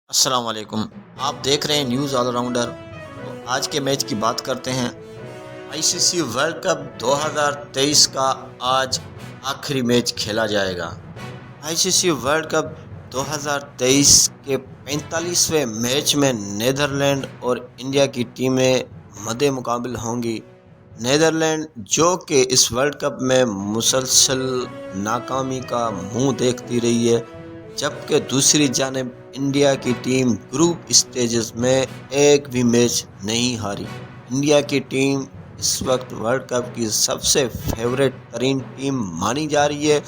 السلام علیکم، آپ دیکھ رہے ہیں نیوز آل راؤنڈر۔ تو آج کے میچ کی بات کرتے ہیں۔ آئی سی سی ورلڈ کپ 2023 کا آج آخری میچ کھیلا جائے گا۔ آئی سی سی ورلڈ کپ 2023 کے 45ویں میچ میں نیدرلینڈ اور انڈیا کی ٹیمیں مدِ مقابل ہوں گی۔ نیدرلینڈ جو کہ اس ورلڈ کپ میں مسلسل ناکامی کا منہ دیکھتی رہی ہے، جبکہ دوسری جانب انڈیا کی ٹیم گروپ اسٹیجز میں ایک بھی میچ نہیں ہاری۔ انڈیا کی ٹیم اس وقت ورلڈ کپ کی سب سے فیورٹ ترین ٹیم مانی جا رہی ہے۔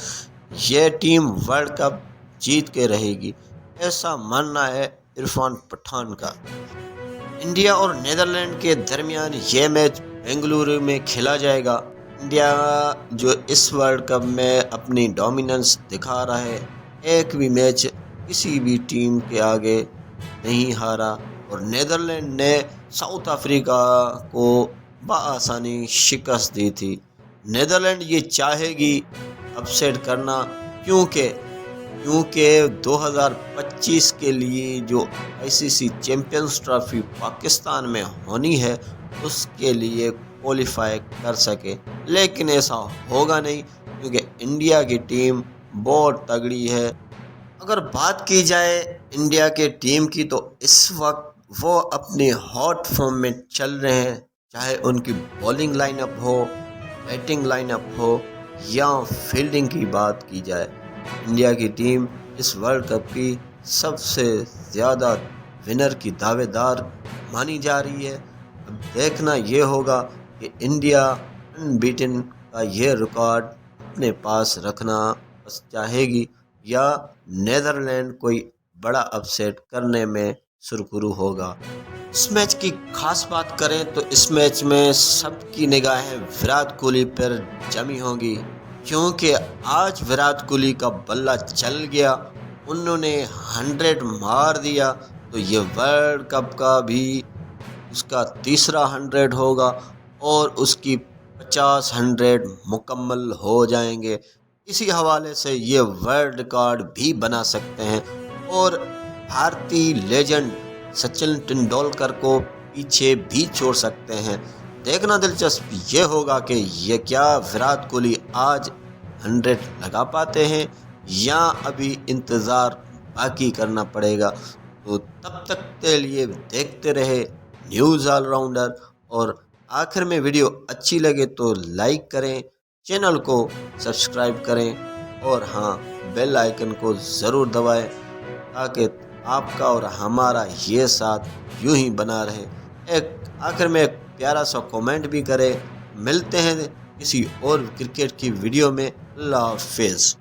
یہ ٹیم ورلڈ کپ جیت کے رہے گی، ایسا ماننا ہے عرفان پٹھان کا۔ انڈیا اور نیدرلینڈ کے درمیان یہ میچ بنگلورو میں کھیلا جائے گا۔ انڈیا جو اس ورلڈ کپ میں اپنی ڈومیننس دکھا رہا ہے، ایک بھی میچ کسی بھی ٹیم کے آگے نہیں ہارا، اور نیدرلینڈ نے ساؤتھ افریقہ کو بآسانی شکست دی تھی۔ نیدرلینڈ یہ چاہے گی اپسیٹ کرنا، کیونکہ 2025 کے لیے جو آئی سی سی چیمپئنز ٹرافی پاکستان میں ہونی ہے، اس کے لیے کوالیفائی کر سکے، لیکن ایسا ہوگا نہیں، کیونکہ انڈیا کی ٹیم بہت تگڑی ہے۔ اگر بات کی جائے انڈیا کے ٹیم کی، تو اس وقت وہ اپنی ہاٹ فارم میں چل رہے ہیں، چاہے ان کی بولنگ لائن اپ ہو، بیٹنگ لائن اپ ہو یا فیلڈنگ کی بات کی جائے۔ انڈیا کی ٹیم اس ورلڈ کپ کی سب سے زیادہ ونر کی دعوے دار مانی جا رہی ہے۔ اب دیکھنا یہ ہوگا کہ انڈیا ان بیٹن کا یہ ریکارڈ اپنے پاس رکھنا چاہے گی یا نیدرلینڈ کوئی بڑا اپسیٹ کرنے میں سرخرو ہوگا۔ اس میچ کی خاص بات کریں تو اس میچ میں سب کی نگاہیں وراٹ کوہلی پر جمی ہوں گی، کیونکہ آج وراٹ کوہلی کا بلہ چل گیا، انہوں نے 100 مار دیا، تو یہ ورلڈ کپ کا بھی اس کا تیسرا 100 ہوگا، اور اس کی 50 100 مکمل ہو جائیں گے۔ اسی حوالے سے یہ ورلڈ ریکارڈ بھی بنا سکتے ہیں، اور بھارتی لیجنڈ سچن ٹنڈولکر کو پیچھے بھی چھوڑ سکتے ہیں۔ دیکھنا دلچسپ یہ ہوگا کہ یہ کیا وراٹ کوہلی آج 100 لگا پاتے ہیں یا ابھی انتظار باقی کرنا پڑے گا۔ تو تب تک کے لیے دیکھتے رہے نیوز آل راؤنڈر، اور آخر میں ویڈیو اچھی لگے تو لائک کریں، چینل کو سبسکرائب کریں، اور ہاں بیل آئیکن کو ضرور دبائیں، تاکہ آپ کا اور ہمارا یہ ساتھ یوں ہی بنا رہے۔ آخر میں ایک پیارا سا کومنٹ بھی کریں۔ ملتے ہیں کسی اور کرکٹ کی ویڈیو میں۔ اللہ حافظ۔